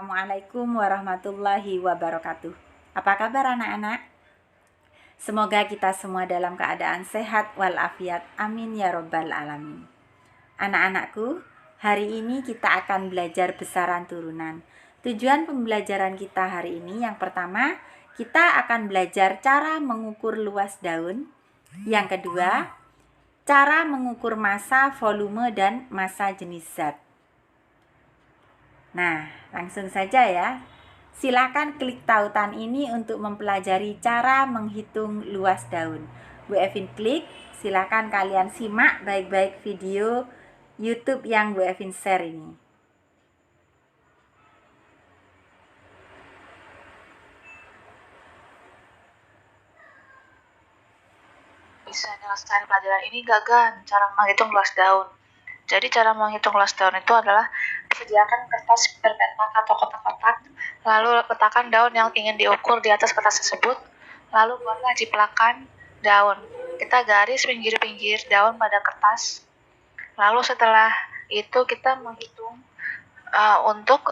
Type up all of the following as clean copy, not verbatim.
Assalamualaikum warahmatullahi wabarakatuh. Apa kabar anak-anak? Semoga kita semua dalam keadaan sehat walafiat. Amin ya robbal alamin. Anak-anakku, hari ini kita akan belajar besaran turunan. Tujuan pembelajaran kita hari ini yang pertama, kita akan belajar cara mengukur luas daun. Yang kedua, cara mengukur massa, volume, dan massa jenis zat. Nah, langsung saja ya. Silakan klik tautan ini untuk mempelajari cara menghitung luas daun. Bu Evin klik, silakan kalian simak baik-baik video YouTube yang Bu Evin share ini. Bisa nyelesain pelajaran ini gak, Gan? Cara menghitung luas daun. Jadi cara menghitung luas daun itu adalah sediakan kertas berpetak atau kotak-kotak, lalu letakkan daun yang ingin diukur di atas kertas tersebut, lalu buatlah jiplakan daun. Kita garis pinggir-pinggir daun pada kertas, lalu setelah itu kita menghitung untuk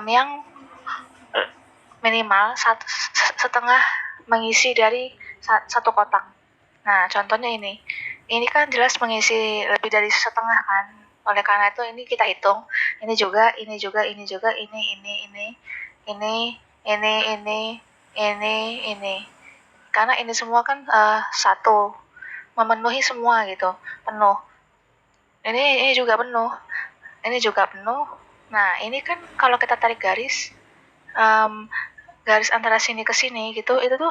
yang minimal setengah mengisi dari satu kotak. Nah, contohnya ini kan jelas mengisi lebih dari setengah kan. Oleh karena itu ini kita hitung. Ini juga, ini, ini. Karena ini semua kan satu, memenuhi semua gitu, penuh. Ini juga penuh. Ini juga penuh. Nah, ini kan kalau kita tarik garis, garis antara sini ke sini gitu, itu tuh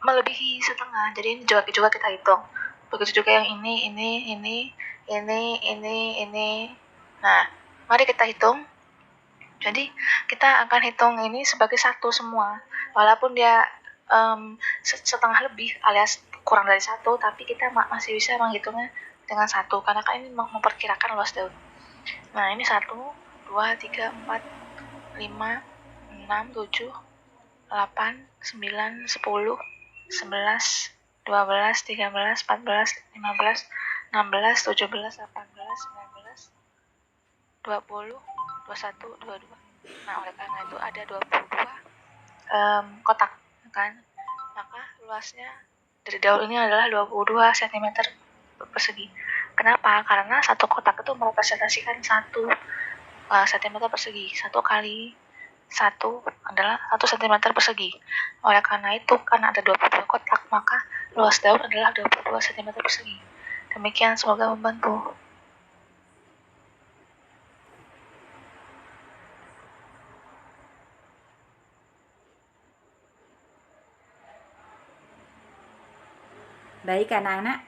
melebihi setengah. Jadi ini juga kita hitung. Begitu juga yang ini. Nah, mari kita hitung. Jadi kita akan hitung ini sebagai satu semua. Walaupun dia setengah lebih alias kurang dari satu, tapi kita masih bisa menghitungnya dengan satu. Karena kan ini memperkirakan luas daun. Nah, ini 1, 2, 3, 4, 5, 6, 7, 8, 9, 10, 11, 12, 13, 14, 15, 16, 17, 18, 19, 20, 21, 22. Nah, oleh karena itu ada 22 kotak kan. Maka luasnya dari daun ini adalah 22 cm persegi. Kenapa? Karena satu kotak itu merepresentasikan 1 cm persegi. 1 kali 1 adalah 1 cm persegi. Oleh karena itu, karena ada 22 kotak, maka luas daun adalah 22 cm persegi. Demikian, semoga membantu. Baik anak-anak,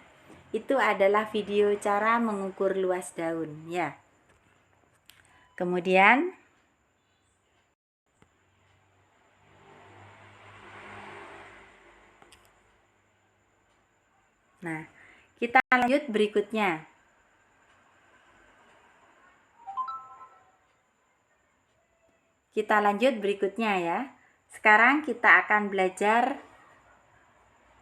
itu adalah video cara mengukur luas daun ya. Kemudian nah, kita lanjut berikutnya. Kita lanjut berikutnya ya. Sekarang kita akan belajar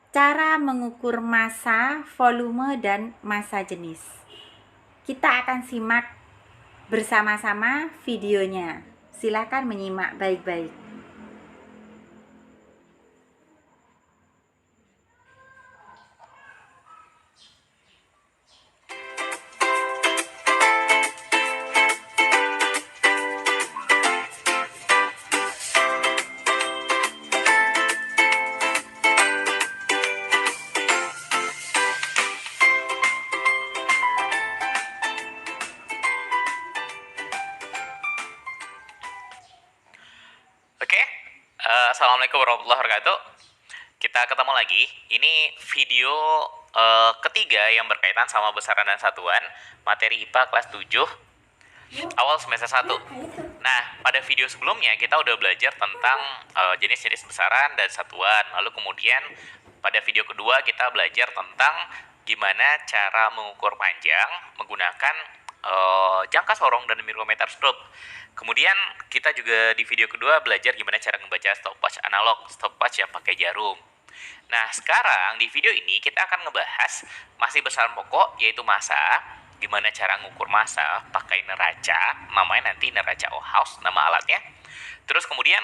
cara mengukur massa, volume, dan massa jenis. Kita akan simak bersama-sama videonya. Silakan menyimak baik-baik. Assalamualaikum warahmatullahi wabarakatuh. Kita ketemu lagi. Ini video ketiga yang berkaitan sama besaran dan satuan, materi IPA kelas 7 awal semester 1. Nah, pada video sebelumnya kita udah belajar tentang jenis-jenis besaran dan satuan. Lalu kemudian pada video kedua kita belajar tentang gimana cara mengukur panjang menggunakan jangka sorong dan micrometer stroke. Kemudian kita juga di video kedua belajar gimana cara membaca stopwatch analog, stopwatch yang pakai jarum. Nah, sekarang di video ini kita akan ngebahas masih besaran pokok, yaitu massa, gimana cara ngukur massa pakai neraca, namanya nanti neraca Ohaus nama alatnya. Terus kemudian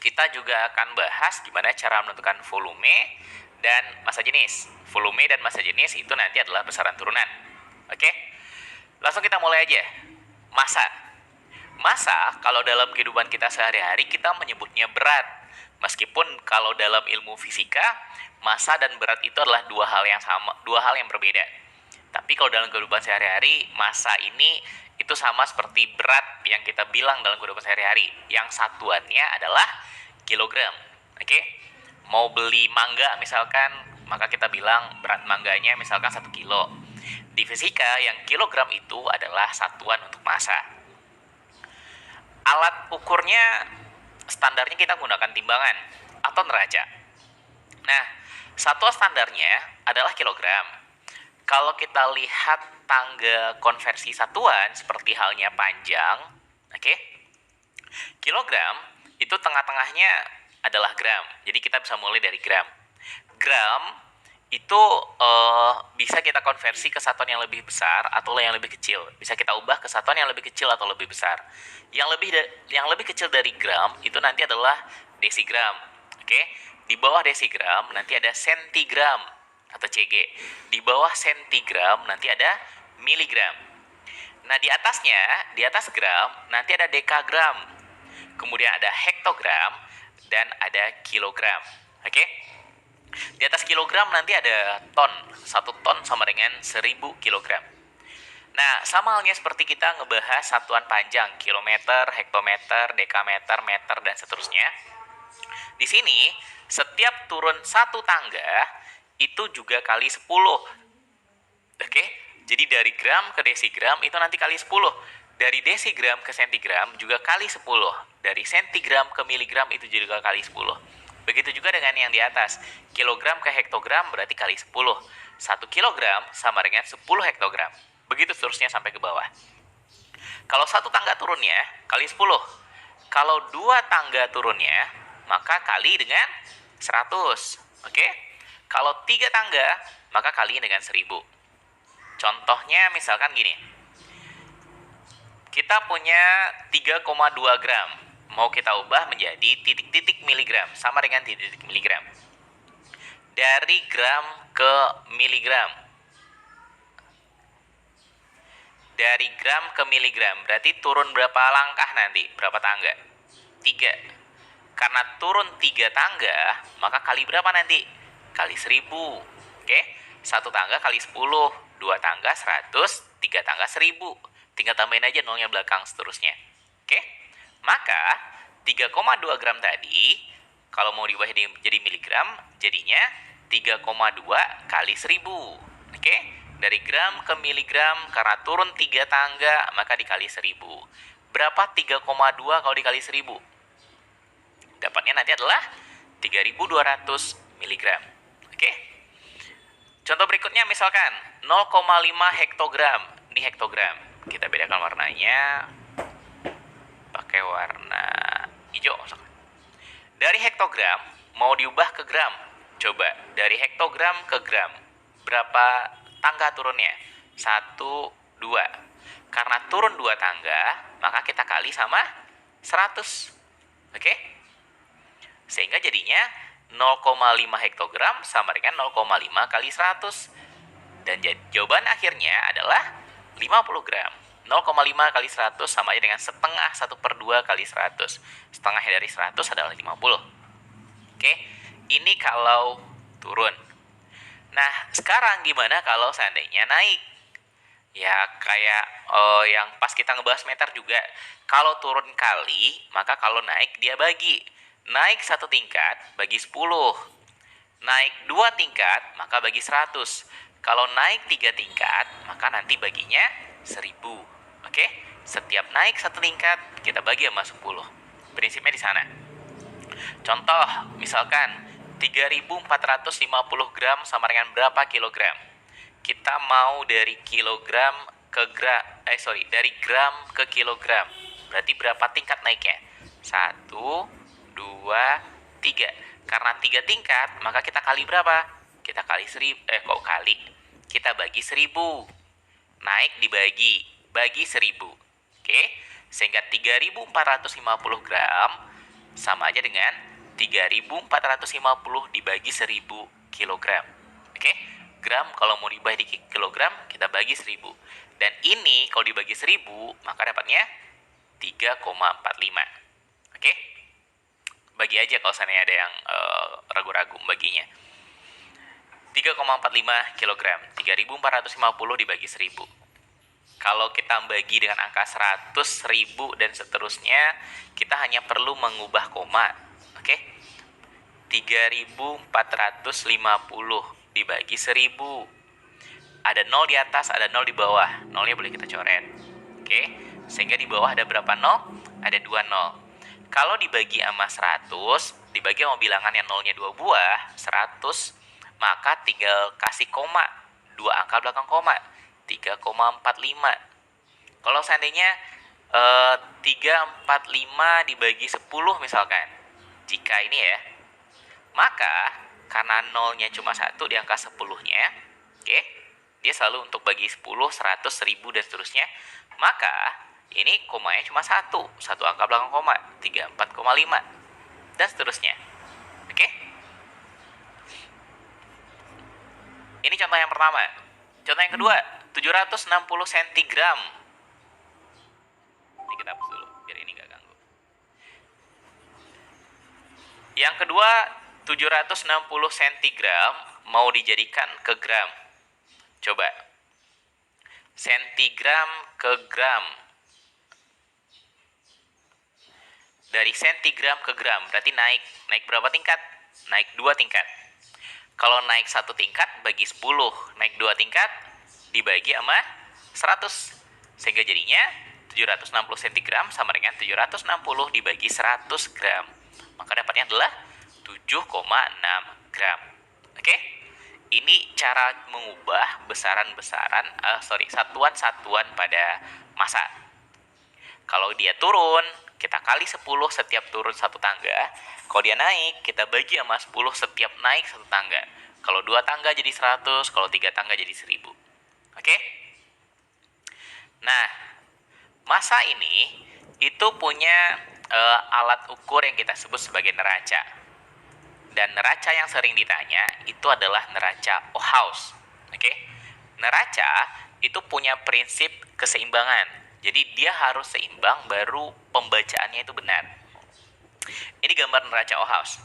kita juga akan bahas gimana cara menentukan volume dan massa jenis. Volume dan massa jenis itu nanti adalah besaran turunan. Oke? Langsung kita mulai aja. Massa. Massa kalau dalam kehidupan kita sehari-hari kita menyebutnya berat. Meskipun kalau dalam ilmu fisika, massa dan berat itu adalah dua hal yang berbeda. Tapi kalau dalam kehidupan sehari-hari, massa ini itu sama seperti berat yang kita bilang dalam kehidupan sehari-hari. Yang satuannya adalah kilogram. Oke? Mau beli mangga misalkan, maka kita bilang berat mangganya misalkan 1 kilo. Di fisika, yang kilogram itu adalah satuan untuk massa. Alat ukurnya standarnya kita gunakan timbangan atau neraca. Nah, satuan standarnya adalah kilogram. Kalau kita lihat tangga konversi satuan seperti halnya panjang, oke? Kilogram itu tengah-tengahnya adalah gram. Jadi kita bisa mulai dari gram. Gram itu bisa kita konversi ke satuan yang lebih besar atau yang lebih kecil. Bisa kita ubah ke satuan yang lebih kecil atau lebih besar. Yang lebih kecil dari gram itu nanti adalah desigram. Oke? Di bawah desigram nanti ada sentigram atau CG. Di bawah sentigram nanti ada miligram. Nah, di atas gram nanti ada dekagram. Kemudian ada hektogram dan ada kilogram. Oke? Di atas kilogram nanti ada ton. 1 ton sama dengan 1000 kilogram. Nah, sama halnya seperti kita ngebahas satuan panjang, kilometer, hektometer, dekameter, meter, dan seterusnya. Di sini, setiap turun 1 tangga, itu juga kali 10. Oke? Jadi dari gram ke desigram itu nanti kali 10. Dari desigram ke sentigram juga kali 10. Dari sentigram ke miligram itu juga kali 10. Begitu juga dengan yang di atas. Kilogram ke hektogram berarti kali 10. 1 kilogram sama dengan 10 hektogram. Begitu seterusnya sampai ke bawah. Kalau 1 tangga turunnya, kali 10. Kalau 2 tangga turunnya, maka kali dengan 100. Oke? Kalau 3 tangga, maka kali dengan 1000. Contohnya misalkan gini. Kita punya 3,2 gram. Mau kita ubah menjadi titik-titik miligram, sama dengan titik-titik miligram. Dari gram ke miligram. Dari gram ke miligram, berarti turun berapa langkah nanti? Berapa tangga? 3. Karena turun 3 tangga, maka kali berapa nanti? Kali 1000. Oke? 1 tangga kali 10, 2 tangga 100, 3 tangga 1000. Tinggal tambahin aja nolnya belakang seterusnya. Oke? Maka 3,2 gram tadi kalau mau diubah jadi miligram jadinya 3,2 kali 1000. Oke? Dari gram ke miligram karena turun 3 tangga maka dikali 1000. Berapa 3,2 kalau dikali 1000? Dapatnya nanti adalah 3200 miligram. Oke? Contoh berikutnya misalkan 0,5 hektogram. Ini hektogram. Kita bedakan warnanya pakai warna hijau. Dari hektogram mau diubah ke gram. Coba dari hektogram ke gram. Berapa tangga turunnya? 1, 2. Karena turun 2 tangga, maka kita kali sama 100. Oke? Sehingga jadinya 0,5 hektogram sama dengan 0,5 kali 100. Dan jawaban akhirnya adalah 50 gram. 0,5 kali 100 sama aja dengan setengah 1/2 kali 100. Setengah dari 100 adalah 50. Oke, ini kalau turun. Nah, sekarang gimana kalau seandainya naik? Ya, kayak yang pas kita ngebahas meter juga. Kalau turun kali, maka kalau naik dia bagi. Naik 1 tingkat, bagi 10. Naik 2 tingkat, maka bagi 100. Kalau naik 3 tingkat, maka nanti baginya 1000. Oke? Setiap naik 1 tingkat, kita bagi sama 10. Prinsipnya di sana. Contoh, misalkan 3450 gram sama dengan berapa kilogram? Kita mau dari kilogram ke dari gram ke kilogram. Berarti berapa tingkat naiknya? 1, 2, 3. Karena 3 tingkat, maka kita kali berapa? Kita kali 1000. Kita bagi 1000. naik bagi 1000. Oke, sehingga 3.450 gram sama aja dengan 3.450 dibagi 1000 kilogram. Oke, gram kalau mau dibagi di kilogram kita bagi 1000. Dan ini kalau dibagi 1000 maka dapatnya 3,45. Oke, bagi aja kalau seandainya ada yang ragu-ragu baginya. 3,45 kilogram, 3.450 dibagi 1000. Kalau kita bagi dengan angka 100, 1000, dan seterusnya, kita hanya perlu mengubah koma. Oke? 3.450 dibagi 1000. Ada 0 di atas, ada 0 di bawah. 0-nya boleh kita coret. Oke? Sehingga di bawah ada berapa 0? Ada 2 0. Kalau dibagi sama 100, dibagi sama bilangan yang 0-nya 2 buah, 100, maka tinggal kasih koma. 2 angka belakang koma. 3,45. Kalau seandainya 345 dibagi 10 misalkan, jika ini ya, maka karena 0-nya cuma 1 di angka 10-nya, oke, dia selalu untuk bagi 10, 100, 1000, dan seterusnya, maka ini komanya cuma 1 angka belakang koma, 34,5, dan seterusnya. Oke? Ini contoh yang pertama. Contoh yang kedua, 760 centigram. Ini kita hapus dulu, biar ini nggak ganggu. Yang kedua, 760 centigram mau dijadikan ke gram. Coba. Sentigram ke gram. Dari sentigram ke gram, berarti naik. Naik berapa tingkat? Naik 2 tingkat. Kalau naik 1 tingkat, bagi 10. Naik 2 tingkat, dibagi sama 100. Sehingga jadinya 760 centigram sama dengan 760 dibagi 100 gram. Maka dapatnya adalah 7,6 gram. Oke? Ini cara mengubah satuan-satuan pada massa. Kalau dia turun, kita kali 10 setiap turun 1 tangga. Kalau dia naik, kita bagi sama 10 setiap naik 1 tangga. Kalau 2 tangga jadi 100, kalau 3 tangga jadi 1000. Oke? Nah, massa ini itu punya alat ukur yang kita sebut sebagai neraca. Dan neraca yang sering ditanya itu adalah neraca Ohaus. Oke? Neraca itu punya prinsip keseimbangan. Jadi dia harus seimbang baru pembacaannya itu benar. Ini gambar neraca Ohaus.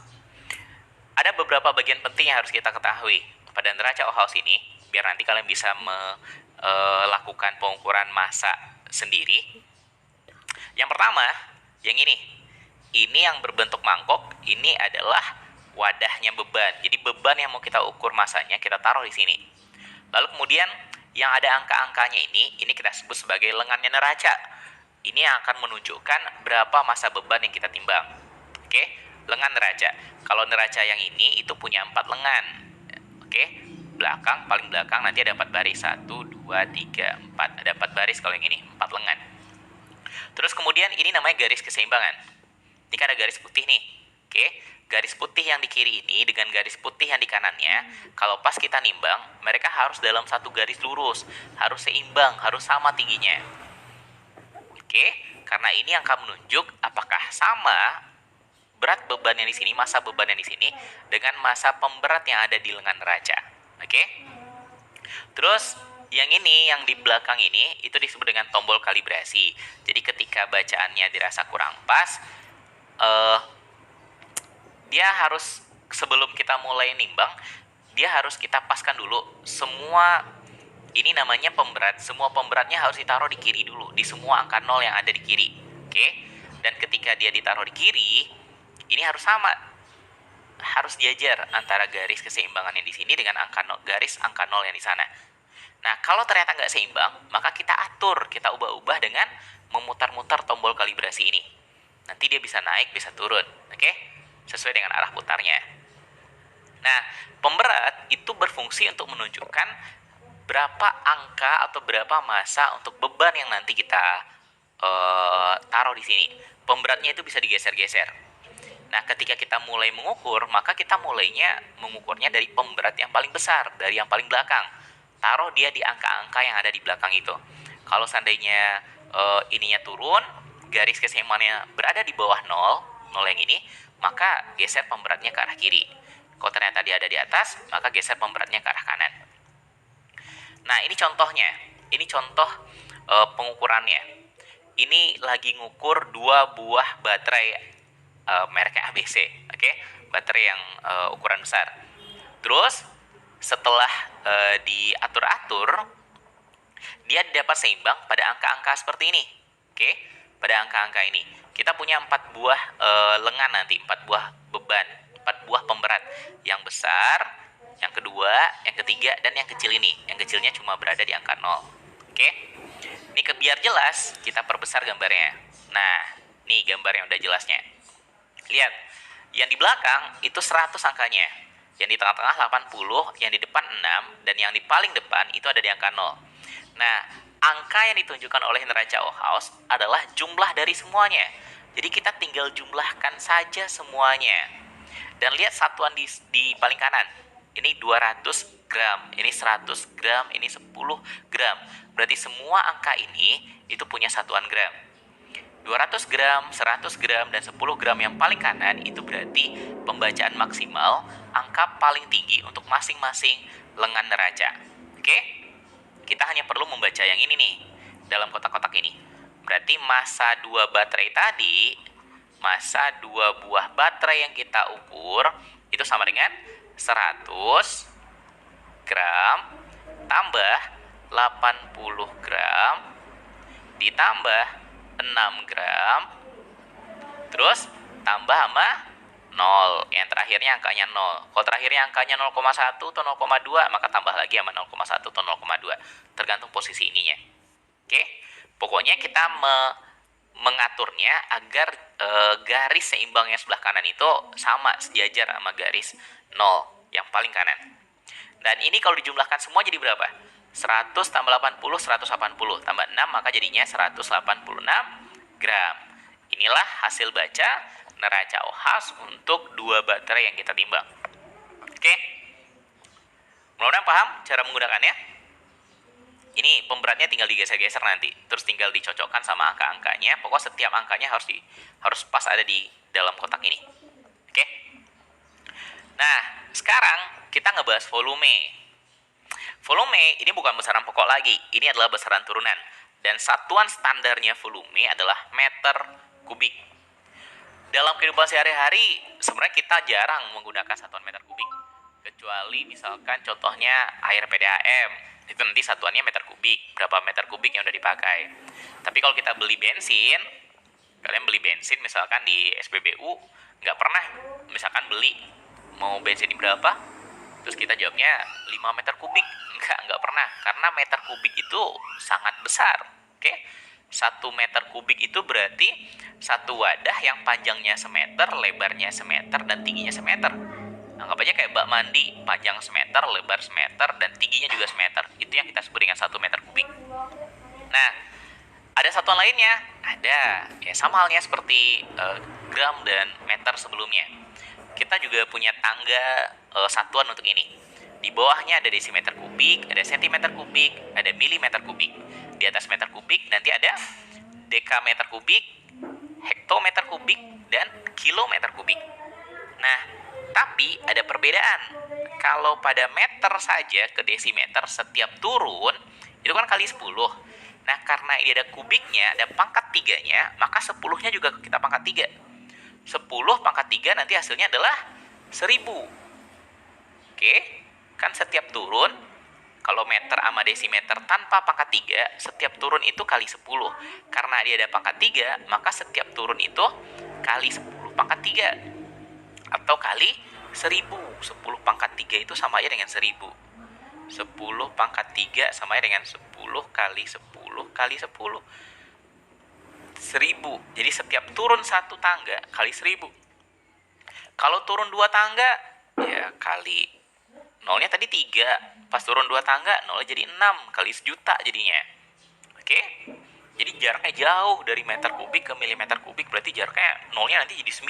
Ada beberapa bagian penting yang harus kita ketahui pada neraca Ohaus ini, biar nanti kalian bisa melakukan pengukuran massa sendiri. Yang pertama, yang ini. Ini yang berbentuk mangkok, ini adalah wadahnya beban. Jadi beban yang mau kita ukur massanya, kita taruh di sini. Lalu kemudian yang ada angka-angkanya ini kita sebut sebagai lengannya neraca. Ini yang akan menunjukkan berapa massa beban yang kita timbang. Oke, lengan neraca. Kalau neraca yang ini itu punya 4 lengan. Oke, paling belakang nanti ada 4 baris. 1, 2, 3, 4. Ada 4 baris kalau yang ini, 4 lengan. Terus kemudian ini namanya garis keseimbangan. Ini kan ada garis putih nih. Oke, garis putih yang di kiri ini dengan garis putih yang di kanannya, kalau pas kita nimbang, mereka harus dalam satu garis lurus, harus seimbang, harus sama tingginya. Oke, karena ini yang akan menunjuk apakah sama berat beban yang di sini, massa beban yang di sini dengan massa pemberat yang ada di lengan neraca. Oke? Terus yang ini, yang di belakang ini itu disebut dengan tombol kalibrasi. Jadi ketika bacaannya dirasa kurang pas, dia harus, sebelum kita mulai nimbang, dia harus kita paskan dulu semua. Ini namanya pemberat. Semua pemberatnya harus ditaruh di kiri dulu, di semua angka 0 yang ada di kiri. Oke? Dan ketika dia ditaruh di kiri, ini harus sama. Harus diajar antara garis keseimbangan yang di sini dengan garis angka 0 yang di sana. Nah, kalau ternyata nggak seimbang, maka kita atur, kita ubah-ubah dengan memutar-mutar tombol kalibrasi ini. Nanti dia bisa naik, bisa turun. Oke? Sesuai dengan arah putarnya. Nah, pemberat itu berfungsi untuk menunjukkan berapa angka atau berapa massa untuk beban yang nanti kita taruh di sini. Pemberatnya itu bisa digeser-geser. Nah, ketika kita mulai mengukur, maka kita mulainya mengukurnya dari pemberat yang paling besar, dari yang paling belakang. taruh dia di angka-angka yang ada di belakang itu. Kalau seandainya ininya turun, garis keseimbangannya berada di bawah 0 yang ini, maka geser pemberatnya ke arah kiri. Kalau ternyata dia ada di atas, maka geser pemberatnya ke arah kanan. Nah, ini contohnya. Ini contoh pengukurannya. Ini lagi ngukur 2 buah baterai mereknya ABC, oke? Baterai yang ukuran besar. Terus setelah diatur-atur, dia dapat seimbang pada angka-angka seperti ini. Oke, pada angka-angka ini. Kita punya 4 buah lengan nanti, 4 buah beban, 4 buah pemberat. Yang besar, yang kedua, yang ketiga, dan yang kecil ini. Yang kecilnya cuma berada di angka 0. Oke, ini biar jelas, kita perbesar gambarnya. Nah, nih gambar yang udah jelasnya. Lihat, yang di belakang itu 100 angkanya. Yang di tengah-tengah 80, yang di depan 6, dan yang di paling depan itu ada di angka 0. Nah, angka yang ditunjukkan oleh neraca Ohaus adalah jumlah dari semuanya. Jadi kita tinggal jumlahkan saja semuanya. Dan lihat satuan di paling kanan. Ini 200 gram, ini 100 gram, ini 10 gram. Berarti semua angka ini itu punya satuan gram. 200 gram, 100 gram, dan 10 gram yang paling kanan itu berarti pembacaan maksimal angka paling tinggi untuk masing-masing lengan neraca. Oke? Kita hanya perlu membaca yang ini nih, dalam kotak-kotak ini. Berarti massa 2 baterai tadi, massa 2 buah baterai yang kita ukur, itu sama dengan 100 gram tambah 80 gram ditambah 6 gram, terus tambah sama 0. Yang terakhirnya angkanya 0. Kalau terakhirnya angkanya 0,1 atau 0,2, maka tambah lagi sama 0,1 atau 0,2. Tergantung posisi ininya. Oke? Pokoknya kita mengaturnya agar garis seimbang yang sebelah kanan itu sama, sejajar sama garis 0 yang paling kanan. Dan ini kalau dijumlahkan semua jadi berapa? 100 tambah 80, 180. Tambah 6, maka jadinya 186 gram. Inilah hasil baca neraca Ohaus untuk 2 baterai yang kita timbang. Oke? Mudah-mudahan paham cara menggunakannya. Ini pemberatnya tinggal digeser-geser nanti. Terus tinggal dicocokkan sama angka-angkanya. Pokoknya setiap angkanya harus pas ada di dalam kotak ini. Oke? Nah, sekarang kita ngebahas volume. Volume ini bukan besaran pokok lagi, ini adalah besaran turunan. Dan satuan standarnya volume adalah meter kubik. Dalam kehidupan sehari-hari, sebenarnya kita jarang menggunakan satuan meter kubik. Kecuali misalkan contohnya air PDAM, itu nanti satuannya meter kubik, berapa meter kubik yang udah dipakai. Tapi kalau kita beli bensin, kalian beli bensin misalkan di SPBU, nggak pernah misalkan beli mau bensin ini berapa, terus kita jawabnya 5 meter kubik. Enggak pernah. Karena meter kubik itu sangat besar. Oke? 1 meter kubik itu berarti satu wadah yang panjangnya semeter, lebarnya semeter, dan tingginya semeter. Anggap aja kayak bak mandi, panjang semeter, lebar semeter, dan tingginya juga semeter. Itu yang kita sebut dengan 1 meter kubik. Nah, ada satuan lainnya. Ada. Ya, sama halnya seperti gram dan meter sebelumnya. Kita juga punya tangga satuan untuk ini. Di bawahnya ada desimeter kubik, ada sentimeter kubik, ada milimeter kubik. Di atas meter kubik nanti ada dekameter kubik, hektometer kubik, dan kilometer kubik. Nah, tapi ada perbedaan. Kalau pada meter saja ke desimeter setiap turun, itu kan kali 10. Nah, karena ini ada kubiknya, ada pangkat 3-nya, maka 10-nya juga kita pangkat 3. 10 pangkat 3 nanti hasilnya adalah 1000. Oke? Kan setiap turun, kalau meter sama desimeter tanpa pangkat 3, setiap turun itu kali 10. Karena dia ada pangkat 3, maka setiap turun itu kali 10 pangkat 3. Atau kali 1000. 10 pangkat 3 itu sama aja dengan 1000. 10 pangkat 3 sama aja dengan 10 kali 10 kali 10. 1000. Jadi setiap turun 1 tangga kali 1000. Kalau turun 2 tangga, ya kali 0-nya tadi 3, pas turun 2 tangga 0-nya jadi 6, kali 1.000.000 jadinya. Oke? Jadi jaraknya jauh dari meter kubik ke milimeter kubik, berarti jaraknya 0-nya nanti jadi 9.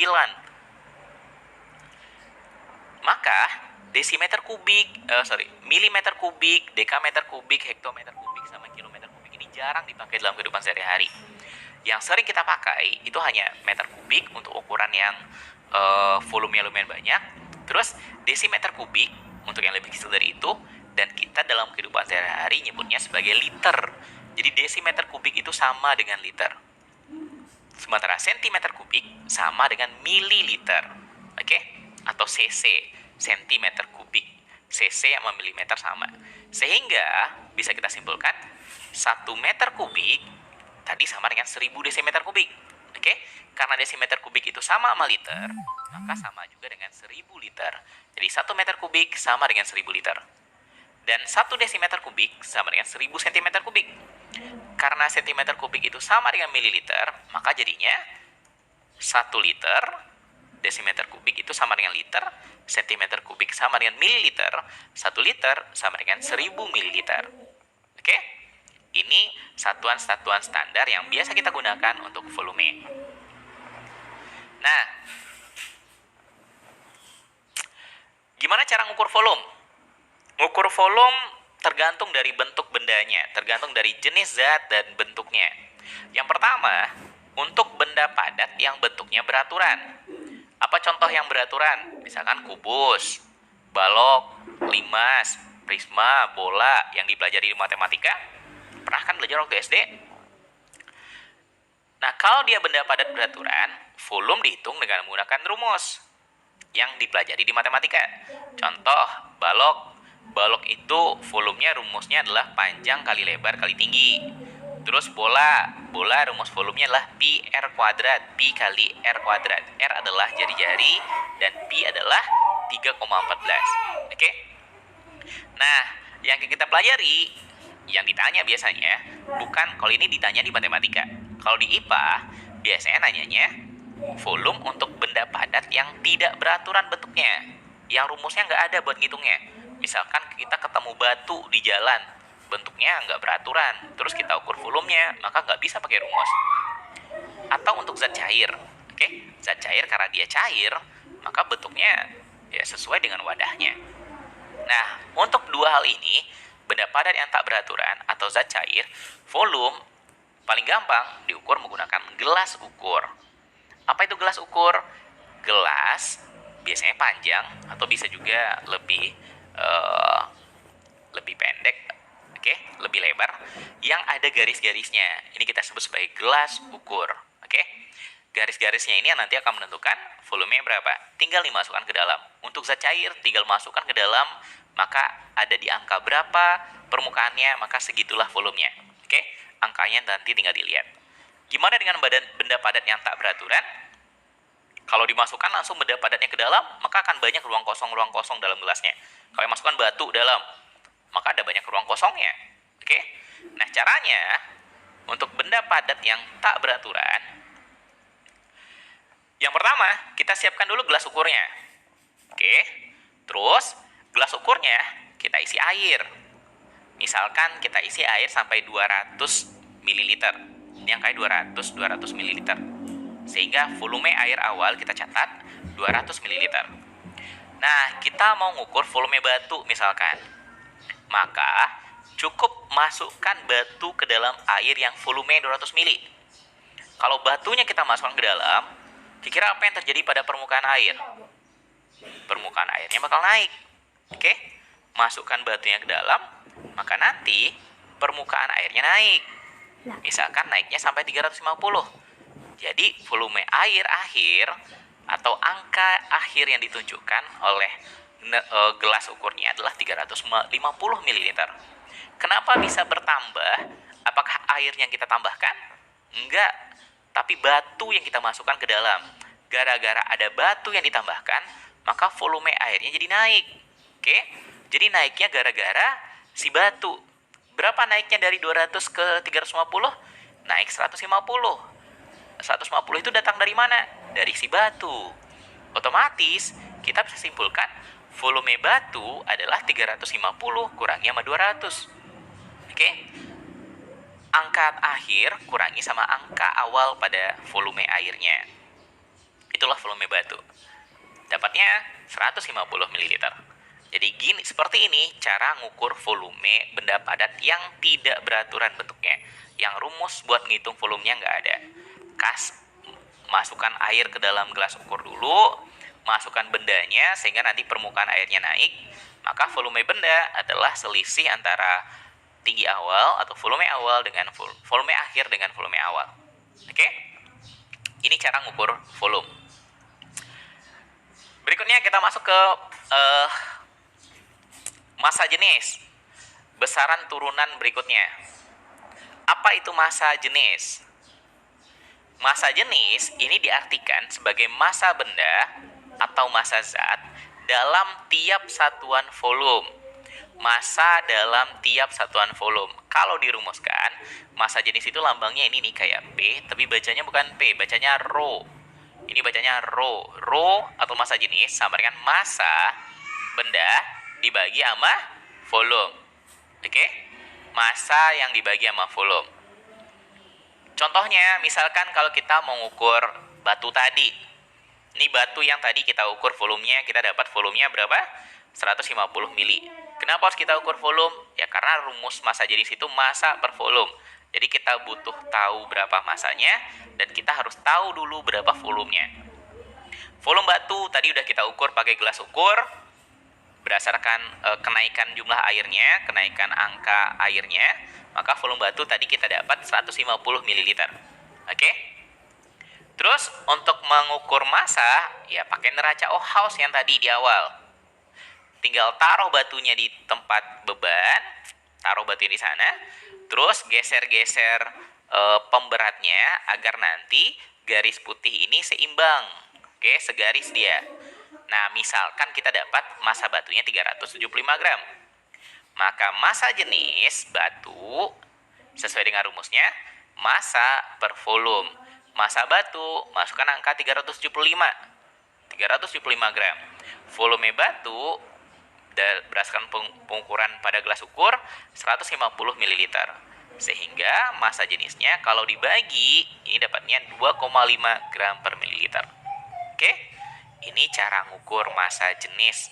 Maka milimeter kubik, dekameter kubik, hektometer kubik, sama kilometer kubik ini jarang dipakai dalam kehidupan sehari-hari. Yang sering kita pakai itu hanya meter kubik untuk ukuran yang volumenya lumayan banyak, terus desimeter kubik untuk yang lebih kecil dari itu, dan kita dalam kehidupan sehari-hari nyebutnya sebagai liter. Jadi desimeter kubik itu sama dengan liter. Sementara sentimeter kubik sama dengan mililiter. Oke? Atau cc, sentimeter kubik. Cc sama milimeter sama. Sehingga bisa kita simpulkan 1 meter kubik tadi sama dengan 1000 desimeter kubik. Oke? Karena desimeter kubik itu sama liter, maka sama juga dengan 1000 liter. Jadi 1 meter kubik sama dengan 1000 liter. Dan 1 desimeter kubik sama dengan 1000 sentimeter kubik. Karena sentimeter kubik itu sama dengan mililiter, maka jadinya 1 liter, desimeter kubik itu sama dengan liter, sentimeter kubik sama dengan mililiter, 1 liter sama dengan 1000 mililiter. Oke? Ini satuan-satuan standar yang biasa kita gunakan untuk volume. Nah, gimana cara ngukur volume? Ngukur volume tergantung dari bentuk bendanya, tergantung dari jenis zat dan bentuknya. Yang pertama, untuk benda padat yang bentuknya beraturan. Apa contoh yang beraturan? Misalkan kubus, balok, limas, prisma, bola yang dipelajari di matematika. Pernah kan belajar waktu SD? Nah, kalau dia benda padat beraturan, volume dihitung dengan menggunakan rumus yang dipelajari di matematika. Contoh, balok. Balok itu volumenya rumusnya adalah panjang kali lebar kali tinggi. Terus bola rumus volumenya adalah pi r kuadrat, pi kali r kuadrat. R adalah jari-jari dan pi adalah 3,14. Oke? Nah, yang kita pelajari, yang ditanya biasanya, bukan kalau ini ditanya di matematika. Kalau di IPA, biasanya nanyanya volume untuk benda padat yang tidak beraturan bentuknya, yang rumusnya nggak ada buat ngitungnya. Misalkan kita ketemu batu di jalan, bentuknya nggak beraturan, terus kita ukur volumenya, maka nggak bisa pakai rumus. Atau untuk zat cair, oke? Zat cair karena dia cair, maka bentuknya ya sesuai dengan wadahnya. Nah, untuk dua hal ini, benda padat yang tak beraturan atau zat cair, volume paling gampang diukur menggunakan gelas ukur. Apa itu gelas ukur? Gelas biasanya panjang atau bisa juga lebih pendek, oke, lebih lebar, yang ada garis-garisnya. Ini kita sebut sebagai gelas ukur, oke. Garis-garisnya ini yang nanti akan menentukan volumenya berapa. Tinggal dimasukkan ke dalam. Untuk zat cair, tinggal masukkan ke dalam, maka ada di angka berapa permukaannya, maka segitulah volumenya, oke. Angkanya nanti tinggal dilihat. Gimana dengan benda padat yang tak beraturan? Kalau dimasukkan langsung benda padatnya ke dalam, maka akan banyak ruang kosong dalam gelasnya. Kalau masukkan batu dalam, maka ada banyak ruang kosongnya. Oke? Nah, caranya untuk benda padat yang tak beraturan, yang pertama, kita siapkan dulu gelas ukurnya. Oke? Terus, gelas ukurnya kita isi air. Misalkan kita isi air sampai 200 ml. Ini angkanya 200 ml. Sehingga volume air awal kita catat 200 ml. Nah, kita mau ngukur volume batu misalkan. Maka, cukup masukkan batu ke dalam air yang volume 200 ml. Kalau batunya kita masukkan ke dalam, kira-kira apa yang terjadi pada permukaan air? Permukaan airnya bakal naik. Oke? Masukkan batunya ke dalam, maka nanti permukaan airnya naik. Misalkan naiknya sampai 350. Jadi volume air akhir atau angka akhir yang ditunjukkan oleh gelas ukurnya adalah 350 ml. Kenapa bisa bertambah? Apakah air yang kita tambahkan? Enggak, tapi batu yang kita masukkan ke dalam. Gara-gara ada batu yang ditambahkan, maka volume airnya jadi naik. Oke? Jadi naiknya gara-gara si batu. Berapa naiknya dari 200 ke 350? Naik 150. 150 itu datang dari mana? Dari si batu. Otomatis kita bisa simpulkan volume batu adalah 350 kurangi sama 200. Oke? Angka akhir kurangi sama angka awal pada volume airnya. Itulah volume batu. Dapatnya 150 ml. Jadi gini, seperti ini cara ngukur volume benda padat yang tidak beraturan bentuknya. Yang rumus buat ngitung volumenya nggak ada. Masukkan air ke dalam gelas ukur dulu, masukkan bendanya sehingga nanti permukaan airnya naik, maka volume benda adalah selisih antara tinggi awal atau volume awal dengan volume akhir dengan volume awal. Oke? Ini cara ngukur volume. Berikutnya kita masuk ke massa jenis. Besaran turunan berikutnya. Apa itu massa jenis? Massa jenis ini diartikan sebagai massa benda atau massa zat dalam tiap satuan volume. Massa dalam tiap satuan volume. Kalau dirumuskan, massa jenis itu lambangnya ini nih kayak P, tapi bacanya bukan P, bacanya Rho. Ini bacanya Rho. Rho atau massa jenis sama dengan massa benda dibagi sama volume. Oke? Massa yang dibagi sama volume. Contohnya, misalkan kalau kita mau ngukur batu tadi. Ini batu yang tadi kita ukur volumenya, kita dapat volumenya berapa? 150 mili. Kenapa harus kita ukur volume? Ya karena rumus massa jenis itu massa per volume. Jadi kita butuh tahu berapa massanya dan kita harus tahu dulu berapa volumenya. Volume batu tadi udah kita ukur pakai gelas ukur berdasarkan kenaikan jumlah airnya, kenaikan angka airnya, maka volume batu tadi kita dapat 150 ml. Oke? Terus untuk mengukur massa, ya pakai neraca Ohaus yang tadi di awal. Tinggal taruh batunya di tempat beban, taruh batunya di sana, terus geser-geser pemberatnya agar nanti garis putih ini seimbang. Oke, segaris dia. Nah, misalkan kita dapat massa batunya 375 gram. Maka massa jenis batu sesuai dengan rumusnya massa per volume. Massa batu masukkan angka 375 gram. Volume batu berdasarkan pengukuran pada gelas ukur 150 ml. Sehingga massa jenisnya kalau dibagi ini dapatnya 2,5 gram per mililiter. Oke? Ini cara ngukur massa jenis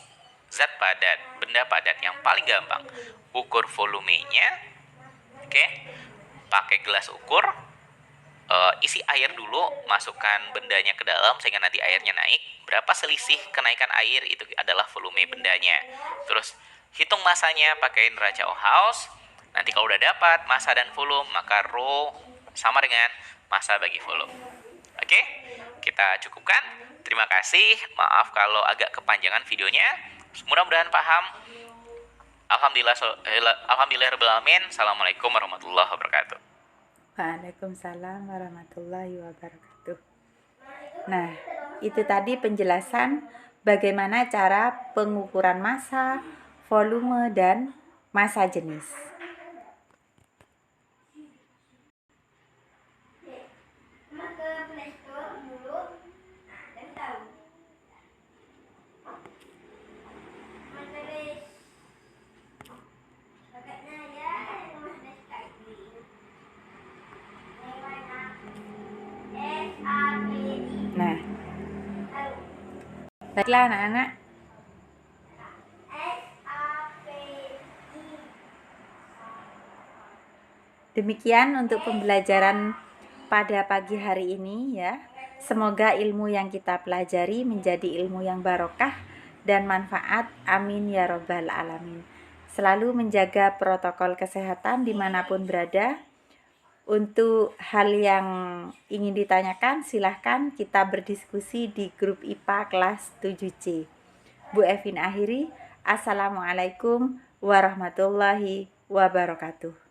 zat padat, benda padat yang paling gampang. Ukur volumenya. Oke? Pakai gelas ukur, isi air dulu, masukkan bendanya ke dalam sehingga nanti airnya naik. Berapa selisih kenaikan air itu adalah volume bendanya. Terus hitung massanya pakai neraca Ohaus. Nanti kalau udah dapat massa dan volume, maka Rho sama dengan massa bagi volume. Oke? Kita cukupkan. Terima kasih. Maaf kalau agak kepanjangan videonya. Mudah-mudahan paham. Alhamdulillahirabbil alamin. Assalamualaikum warahmatullahi wabarakatuh. Waalaikumsalam warahmatullahi wabarakatuh. Nah, itu tadi penjelasan bagaimana cara pengukuran massa, volume, dan massa jenis. Nah, baiklah anak-anak. Demikian untuk pembelajaran pada pagi hari ini ya. Semoga ilmu yang kita pelajari menjadi ilmu yang barokah dan manfaat. Amin ya robbal alamin. Selalu menjaga protokol kesehatan dimanapun berada. Untuk hal yang ingin ditanyakan, silahkan kita berdiskusi di grup IPA kelas 7C. Bu Evin akhiri, Assalamualaikum warahmatullahi wabarakatuh.